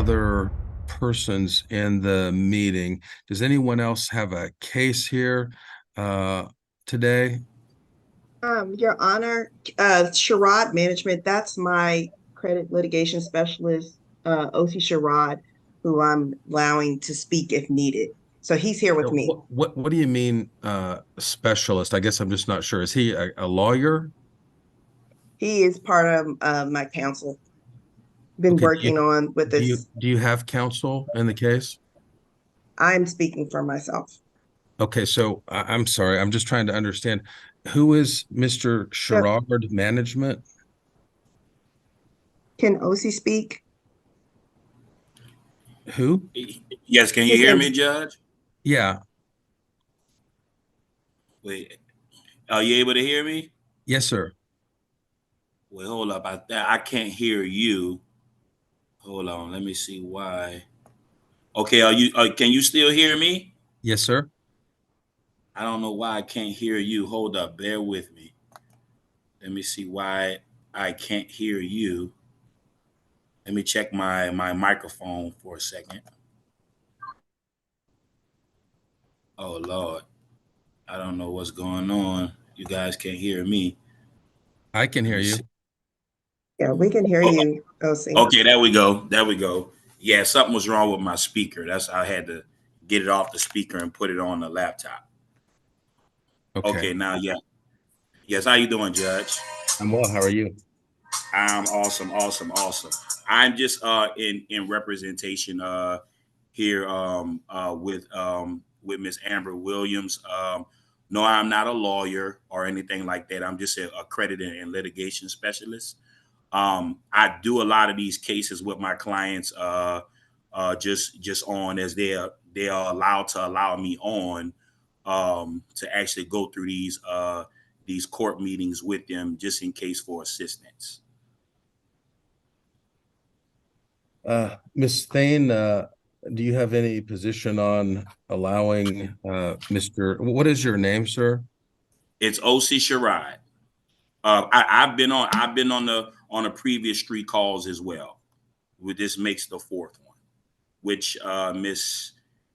other persons in the meeting. Does anyone else have a case here today? Your Honor, Sherrod Management, that's my credit litigation specialist, OC Sherrod, who I'm allowing to speak if needed. So he's here with me. What do you mean specialist? I guess I'm just not sure. Is he a lawyer? He is part of my counsel. Been Okay, working on with this. do you have counsel in the case? I'm speaking for myself. Okay, so I'm sorry. I'm just trying to understand who is Mr. Yep. Sherrod Management? Can OC speak? Who? Yes, can you His hear me, name's Judge? Yeah. Wait, are you able to hear me? Yes, sir. Wait, hold up. I can't hear you. Hold on. Let me see why. Okay, are you? Can you still hear me? Yes, sir. I don't know why I can't hear you. Hold up. Bear with me. Let me see why I can't hear you. Let me check my microphone for a second. Oh Lord, I don't know what's going on. You guys can't hear me. I can Let hear me you. see. Yeah, we can hear Oh, you, OC. okay, there we go. There we go. Yeah, something was wrong with my speaker. That's I had to get it off the speaker and put it on the laptop. Okay. Okay, now yeah. Yes, how you doing, Judge? I'm well. How are you? I'm awesome, awesome, awesome. I'm just in representation here with Miss Amber Williams. No, I'm not a lawyer or anything like that. I'm just a accredited and litigation specialist. I do a lot of these cases with my clients just on as they are allowed to allow me on to actually go through these court meetings with them just in case for assistance. Ms. Thane, do you have any position on allowing what is your name, sir? It's OC Sherrod. I've been on the previous three calls as well. With this makes the fourth one, which Miss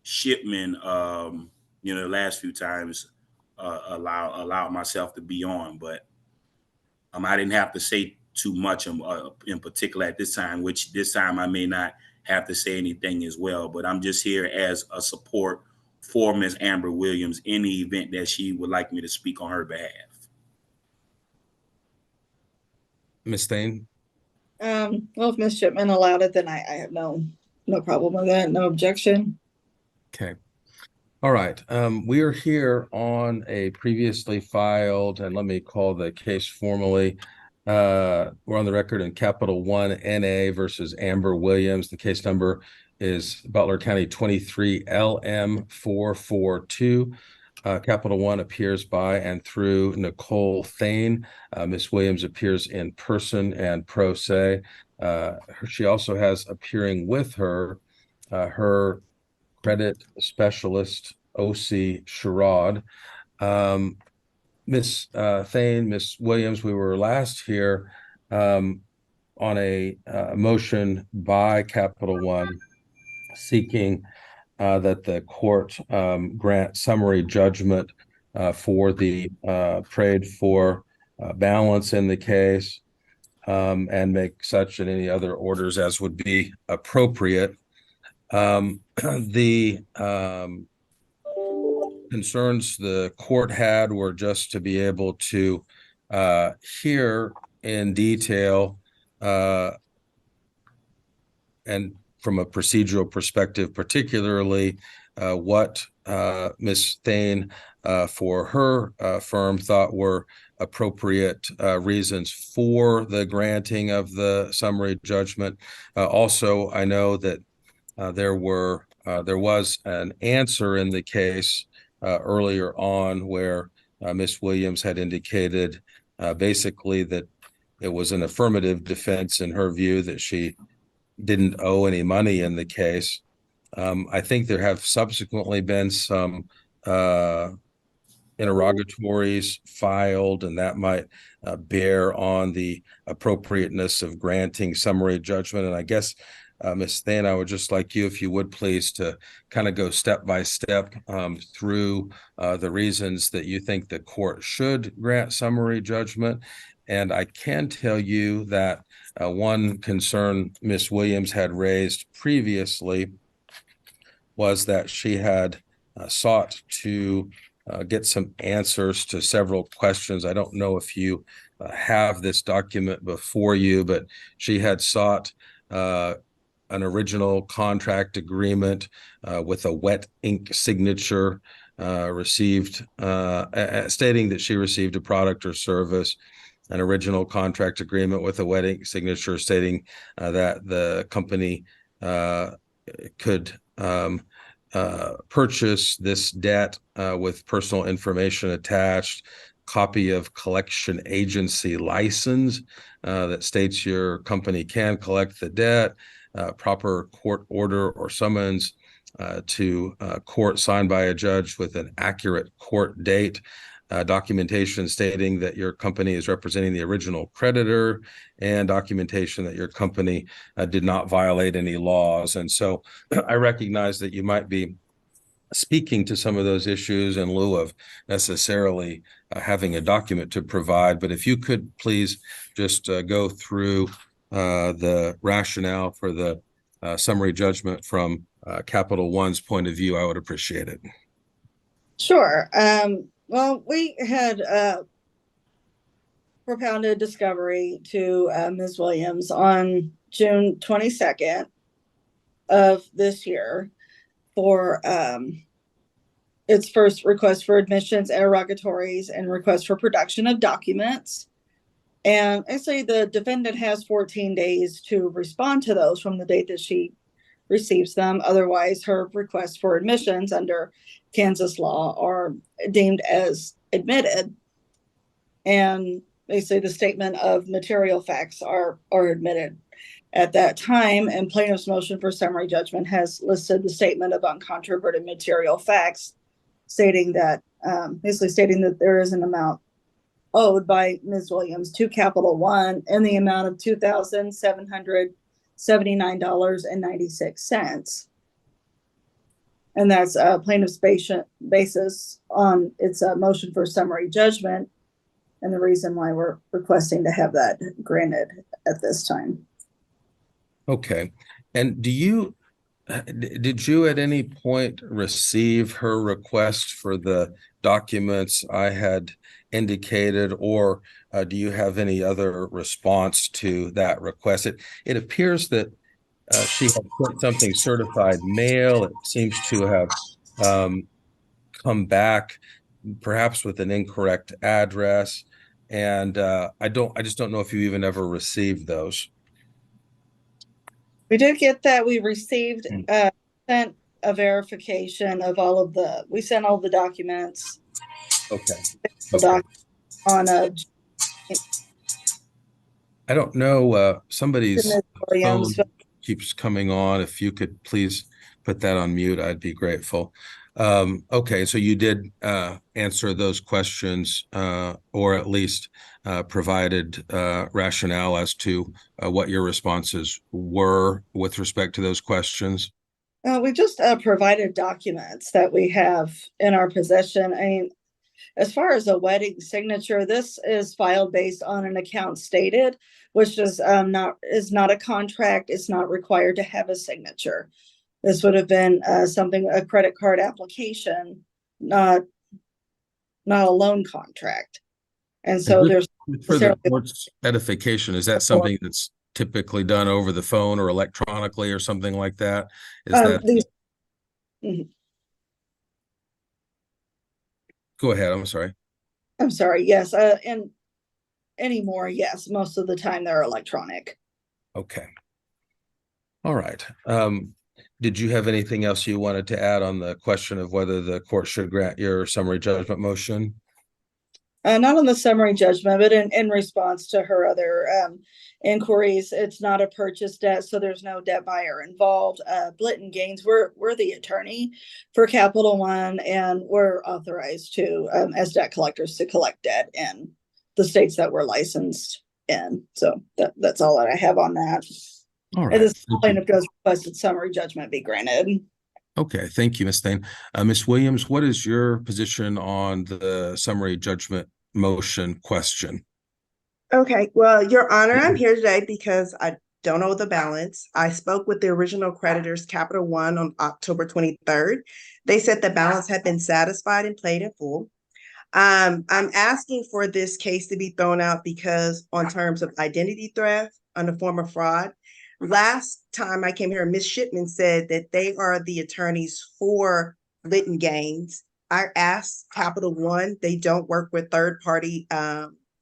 Shipman, the last few times allowed myself to be on, but I didn't have to say too much in particular at this time. Which this time I may not have to say anything as well. But I'm just here as a support for Miss Amber Williams in the event that she would like me to speak on her behalf. Ms. Thane? Well, if Miss Shipman allowed it, then I have no problem with that, no objection. Okay. All right. We are here on a previously filed, and let me call the case formally. We're on the record in Capital One NA versus Amber Williams. The case number is Butler County 23 LM 442. Capital One appears by and through Nicole Thane. Ms. Williams appears in person and pro se. She also has appearing with her her credit specialist, OC Sherrod. Miss Thane, Miss Williams, we were last here on a motion by Capital One seeking that the court grant summary judgment for the prayed for balance in the case and make such and any other orders as would be appropriate. The concerns the court had were just to be able to hear in detail and from a procedural perspective, particularly what Ms. Thane for her firm thought were appropriate reasons for the granting of the summary judgment. Also, I know that there was an answer in the case earlier on where Ms. Williams had indicated basically that it was an affirmative defense in her view that she didn't owe any money in the case. I think there have subsequently been some interrogatories filed, and that might bear on the appropriateness of granting summary judgment. And I guess Ms. Thane, I would just like you, if you would please, to kind of go step by step through the reasons that you think the court should grant summary judgment. And I can tell you that one concern Ms. Williams had raised previously was that she had sought to get some answers to several questions. I don't know if you have this document before you, but she had sought an original contract agreement with a wet ink signature received, stating that she received a product or service, an original contract agreement with a wet ink signature stating that the company could purchase this debt with personal information attached, copy of collection agency license that states your company can collect the debt, proper court order or summons to court signed by a judge with an accurate court date, documentation stating that your company is representing the original creditor, and documentation that your company did not violate any laws. And so I recognize that you might be speaking to some of those issues in lieu of necessarily having a document to provide. But if you could please just go through the rationale for the summary judgment from Capital One's point of view, I would appreciate it. Sure. Well, we had propounded discovery to Ms. Williams on June 22nd of this year for its first request for admissions, interrogatories, and request for production of documents. And actually, the defendant has 14 days to respond to those from the date that she receives them. Otherwise, her requests for admissions under Kansas law are deemed as admitted. And basically, the statement of material facts are admitted at that time. And plaintiff's motion for summary judgment has listed the statement of uncontroverted material facts, stating that there is an amount owed by Ms. Williams to Capital One in the amount of $2,779.96. And that's plaintiff's basis on its motion for summary judgment, and the reason why we're requesting to have that granted at this time. Okay. And did you at any point receive her request for the documents I had indicated, or do you have any other response to that request? It appears that she had put something certified mail. It seems to have come back perhaps with an incorrect address. And I just don't know if you even ever received those. We did get that. We received sent a verification of we sent all the documents. Okay. On a I don't know, somebody's phone Williams. keeps coming on. If you could please put that on mute, I'd be grateful. Okay, so you did answer those questions, or at least provided rationale as to what your responses were with respect to those questions. We just provided documents that we have in our possession. I mean, as far as a wedding signature, this is filed based on an account stated, which is not a contract. It's not required to have a signature. This would have been a credit card application, not a loan contract. And so there's for the court's edification, is that something that's typically done over the phone or electronically or something like that? Go ahead. I'm sorry. Yes. And anymore, yes. Most of the time they're electronic. Okay. All right. Did you have anything else you wanted to add on the question of whether the court should grant your summary judgment motion? Not on the summary judgment, but in response to her other inquiries. It's not a purchase debt, so there's no debt buyer involved. Blitt Gains, we're the attorney for Capital One, and we're authorized to, as debt collectors, to collect debt in the states that we're licensed in. So that's all that I have on that. All And right. this Thank you. plaintiff does request that summary judgment be granted. Okay. Thank you, Ms. Thane. Ms. Williams, what is your position on the summary judgment motion question? Okay, well, Your Honor, I'm here today because I don't owe the balance. I spoke with the original creditors, Capital One, on October 23rd. They said the balance had been satisfied and paid in full. I'm asking for this case to be thrown out because on terms of identity theft on the form of fraud, last time I came here, Ms. Shipman said that they are the attorneys for Blitt and Gains. I asked Capital One, they don't work with third-party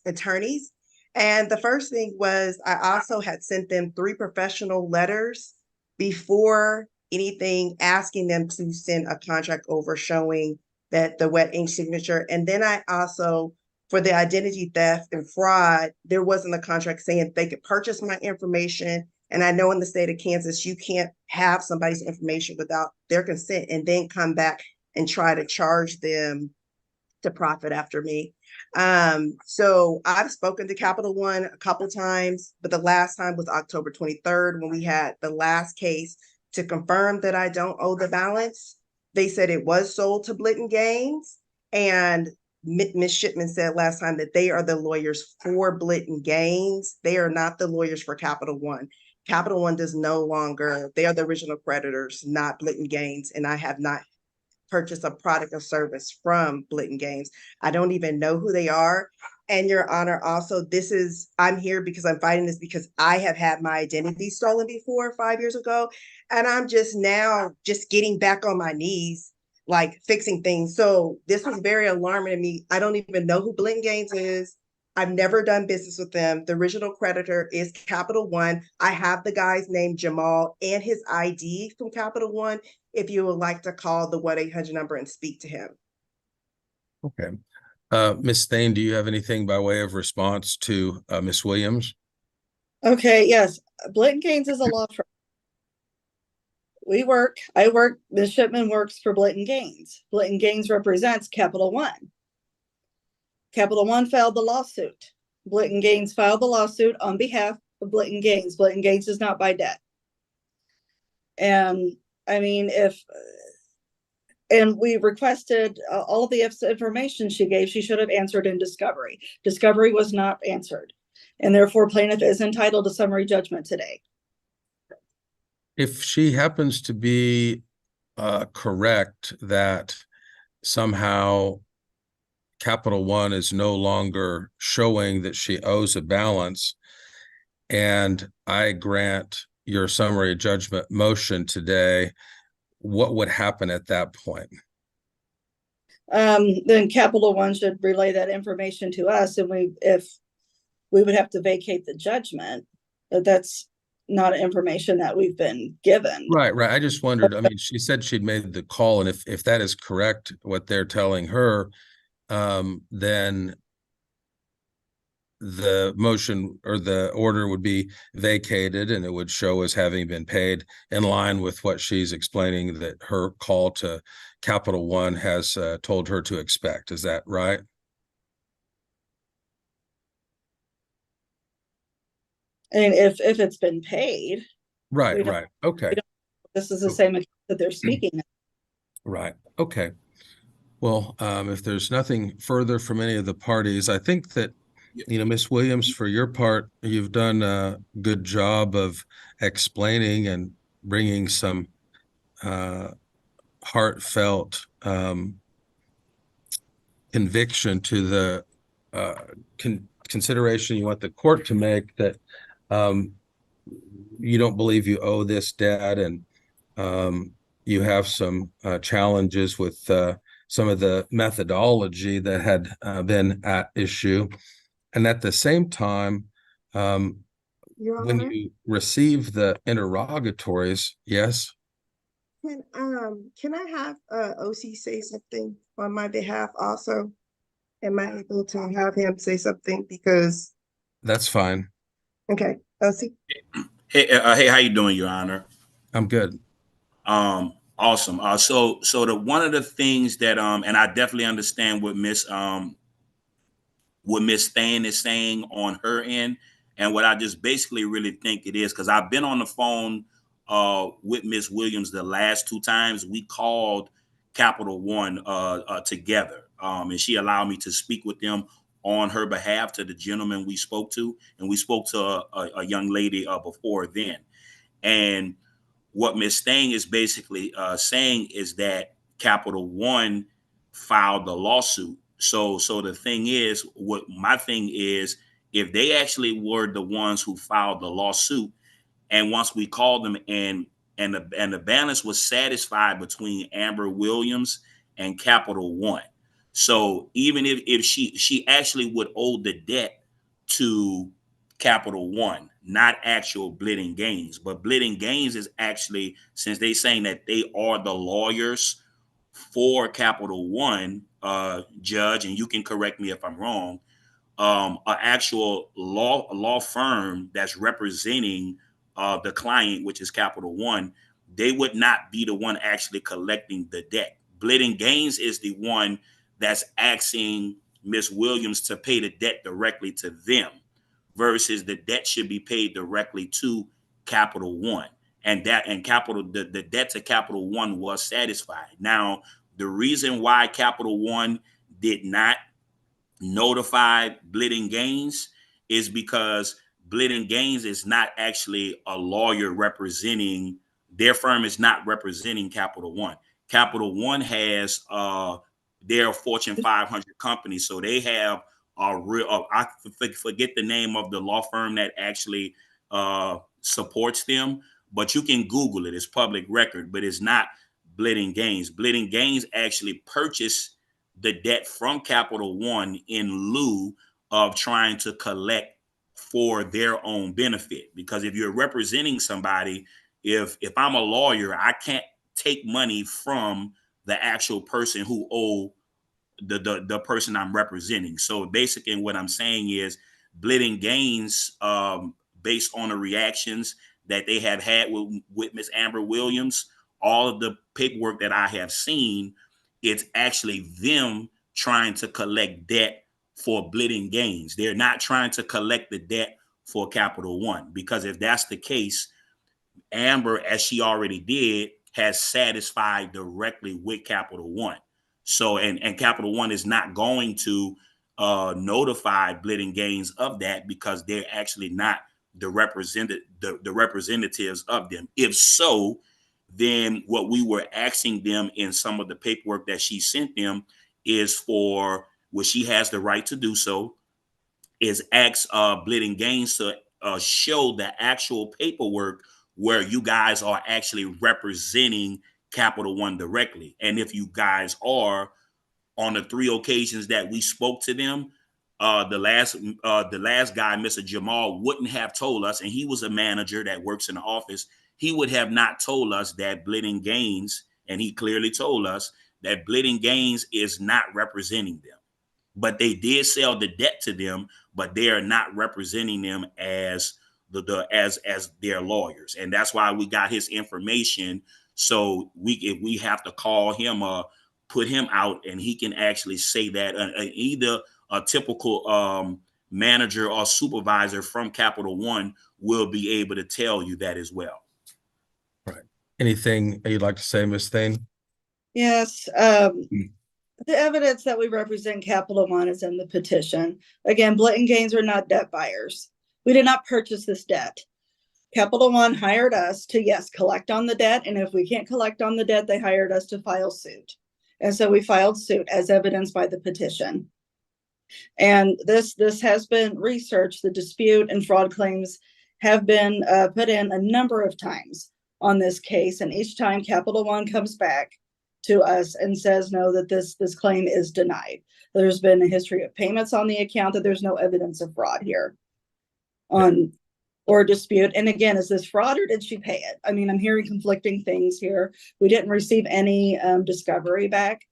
attorneys. And the first thing was I also had sent them 3 professional letters before anything, asking them to send a contract over showing that the wet ink signature. And then I also, for the identity theft and fraud, there wasn't a contract saying they could purchase my information. And I know in the state of Kansas, you can't have somebody's information without their consent and then come back and try to charge them to profit after me. So I've spoken to Capital One a couple times, but the last time was October 23rd when we had the last case to confirm that I don't owe the balance. They said it was sold to Blitt and Gains, and Ms. Shipman said last time that they are the lawyers for Blitt and Gains. They are not the lawyers for Capital One. Capital One does no longer, they are the original creditors, not Blitt and Gains, and I have not purchase a product or service from Blitt and Gains. I don't even know who they are. And Your Honor, also, I'm here because I'm fighting this because I have had my identity stolen before 5 years ago. And I'm just now just getting back on my knees, like fixing things. So this was very alarming to me. I don't even know who Blitt and Gains is. I've never done business with them. The original creditor is Capital One. I have the guy's name, Jamal, and his ID from Capital One if you would like to call the 1-800 number and speak to him. Okay. Ms. Thane, do you have anything by way of response to Ms. Williams? Okay, yes. Blitt and Gains is a law firm. I work, Ms. Shipman works for Blitt and Gains. Blitt and Gains represents Capital One. Capital One filed the lawsuit. Blitt and Gains filed the lawsuit on behalf of Blitt and Gains. Blitt and Gains does not buy debt. And I mean, and we requested all of the information she gave, she should have answered in discovery. Discovery was not answered. And therefore, plaintiff is entitled to summary judgment today. If she happens to be correct that somehow Capital One is no longer showing that she owes a balance, and I grant your summary judgment motion today, what would happen at that point? Then Capital One should relay that information to us, and if we would have to vacate the judgment. But that's not information that we've been given. Right. I just wondered, I mean, she said she'd made the call, and if that is correct, what they're telling her, then the motion or the order would be vacated and it would show as having been paid, in line with what she's explaining that her call to Capital One has told her to expect. Is that right? And if it's been paid. Right. Okay. This is the same account that they're speaking of. Right. Okay. Well, if there's nothing further from any of the parties, I think that, you know, Ms. Williams, for your part, you've done a good job of explaining and bringing some heartfelt conviction to the consideration you want the court to make, that you don't believe you owe this debt, and you have some challenges with some of the methodology that had been at issue. And at the same time, when you receive the interrogatories, yes? Can I have OC say something on my behalf also? Am I able to have him say something? Because That's fine. okay, OC. Hey, how you doing, Your Honor? I'm good. Awesome. So one of the things that and I definitely understand what Miss Thane is saying on her end, And what I just basically really think it is, because I've been on the phone with Miss Williams the last 2 times. We called Capital One together, and she allowed me to speak with them on her behalf to the gentleman we spoke to, and we spoke to a young lady before then. And what Ms. Thang is basically saying is that Capital One filed the lawsuit. So the thing is, what my thing is, if they actually were the ones who filed the lawsuit, and once we called them and the balance was satisfied between Amber Williams and Capital One. So even if she actually would owe the debt to Capital One, not actual Blitt and Gains, but Blitt and Gains is actually, since they saying that they are the lawyers for Capital One, Judge, and you can correct me if I'm wrong, an actual law firm that's representing the client, which is Capital One, they would not be the one actually collecting the debt. Blitt and Gains is the one that's asking Miss Williams to pay the debt directly to them, versus the debt should be paid directly to Capital One. And the debt to Capital One was satisfied. Now, the reason why Capital One did not notify Blitt and Gains is because Blitt and Gains is not actually a lawyer representing, their firm is not representing Capital One. Capital One has their Fortune 500 company, so they have a real, I forget the name of the law firm that actually supports them, but you can Google it. It's public record, but it's not Blitt and Gains. Blitt and Gains actually purchased the debt from Capital One in lieu of trying to collect for their own benefit. Because if you're representing somebody, if I'm a lawyer, I can't take money from the actual person who owe the person I'm representing. So basically what I'm saying is Blitt and Gains, based on the reactions that they have had with Miss Amber Williams, all of the paperwork that I have seen, it's actually them trying to collect debt for Blitt and Gains. They're not trying to collect the debt for Capital One, because if that's the case, Amber, as she already did, has satisfied directly with Capital One. So, and Capital One is not going to notify Blitt and Gains of that, because they're actually not the representatives of them. If so, then what we were asking them in some of the paperwork that she sent them is for, what she has the right to do so, is ask Blitt and Gains to show the actual paperwork where you guys are actually representing Capital One directly. And if you guys are, on the 3 occasions that we spoke to them, the last guy, Mr. Jamal, wouldn't have told us, and he was a manager that works in the office. He would have not told us that Blitt and Gains, and he clearly told us that Blitt and Gains is not representing them. But they did sell the debt to them, but they are not representing them as as their lawyers. And that's why we got his information. So if we have to call him, put him out, and he can actually say that either a typical manager or supervisor from Capital One will be able to tell you that as well. Right. Anything you'd like to say, Ms. Thane? Yes. The evidence that we represent Capital One is in the petition. Again, Blitt and Gains are not debt buyers. We did not purchase this debt. Capital One hired us to, yes, collect on the debt. And if we can't collect on the debt, they hired us to file suit. And so we filed suit as evidenced by the petition. And this has been researched. The dispute and fraud claims have been put in a number of times on this case. And each time Capital One comes back to us and says, no, that this claim is denied. There's been a history of payments on the account, that there's no evidence of fraud here or dispute. And again, is this fraud or did she pay it? I mean, I'm hearing conflicting things here. We didn't receive any discovery back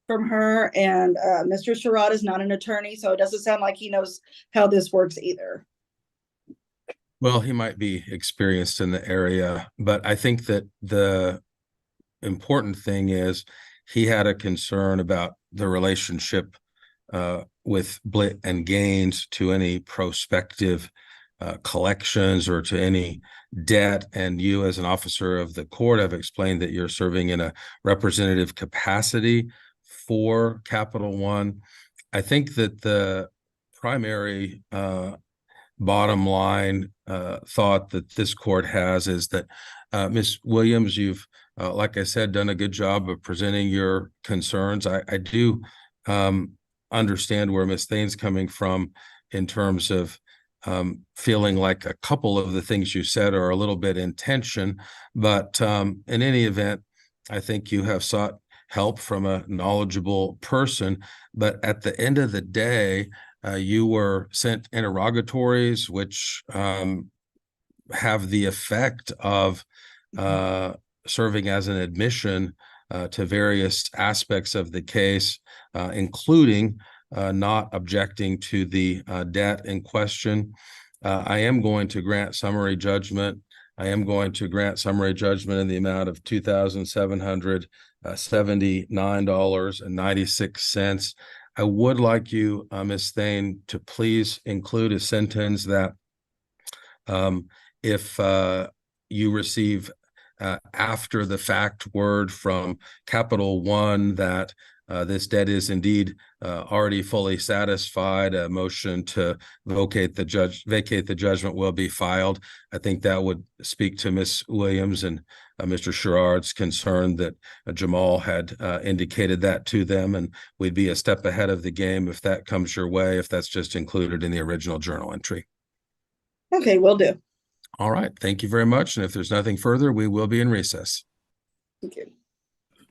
from her, and Mr. Sherrod is not an attorney, so it doesn't sound like he knows how this works either. Well, he might be experienced in the area, but I think that the important thing is he had a concern about the relationship with Blitt and Gains to any prospective collections or to any debt, and you as an officer of the court have explained that you're serving in a representative capacity for Capital One. I think that the primary bottom line thought that this court has is that Ms. Williams, you've like I said, done a good job of presenting your concerns. I do understand where Ms. Thane's coming from in terms of feeling like a couple of the things you said are a little bit in tension, but in any event, I think you have sought help from a knowledgeable person. But at the end of the day, you were sent interrogatories, which have the effect of serving as an admission to various aspects of the case, including not objecting to the debt in question. I am going to grant summary judgment. I am going to grant summary judgment in the amount of $2,779.96. I would like you, Ms. Thane, to please include a sentence that if you receive after the fact word from Capital One that this debt is indeed already fully satisfied, a motion to vacate the judgment will be filed. I think that would speak to Ms. Williams and Mr. Sherrard's concern that Jamal had indicated that to them, and we'd be a step ahead of the game if that comes your way, if that's just included in the original journal entry. Okay, will do. All right. Thank you very much. And if there's nothing further, we will be in recess. Thank you.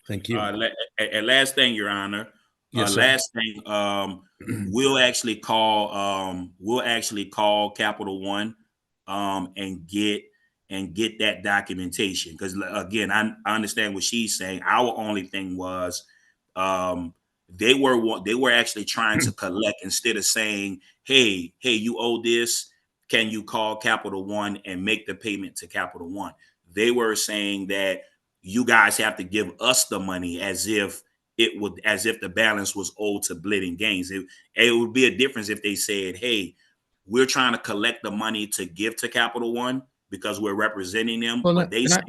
Thank you. And last thing, Your Honor. Yes, sir. Last thing, we'll actually call Capital One and get that documentation, because again, I understand what she's saying. Our only thing was they were actually trying to collect, instead of saying, hey, you owe this, can you call Capital One and make the payment to Capital One? They were saying that you guys have to give us the money as if the balance was owed to Blitt and Gains. It would be a difference if they said, hey, we're trying to collect the money to give to Capital One because we're representing them. Well, but they said,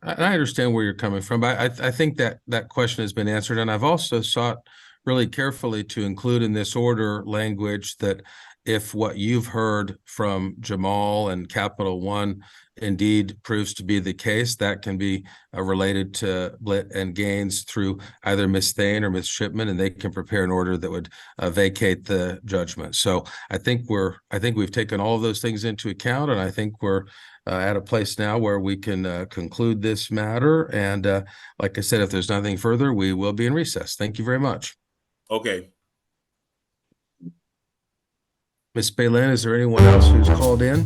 I understand where you're coming from, but I think that question has been answered. And I've also sought really carefully to include in this order language that if what you've heard from Jamal and Capital One indeed proves to be the case, that can be related to Blitt and Gains through either Ms. Thane or Ms. Shipman, and they can prepare an order that would vacate the judgment. So I think we've taken all of those things into account, and I think we're at a place now where we can conclude this matter. And like I said, if there's nothing further, we will be in recess. Thank you very much. okay. Ms. Bailyn, is there anyone else who's called in?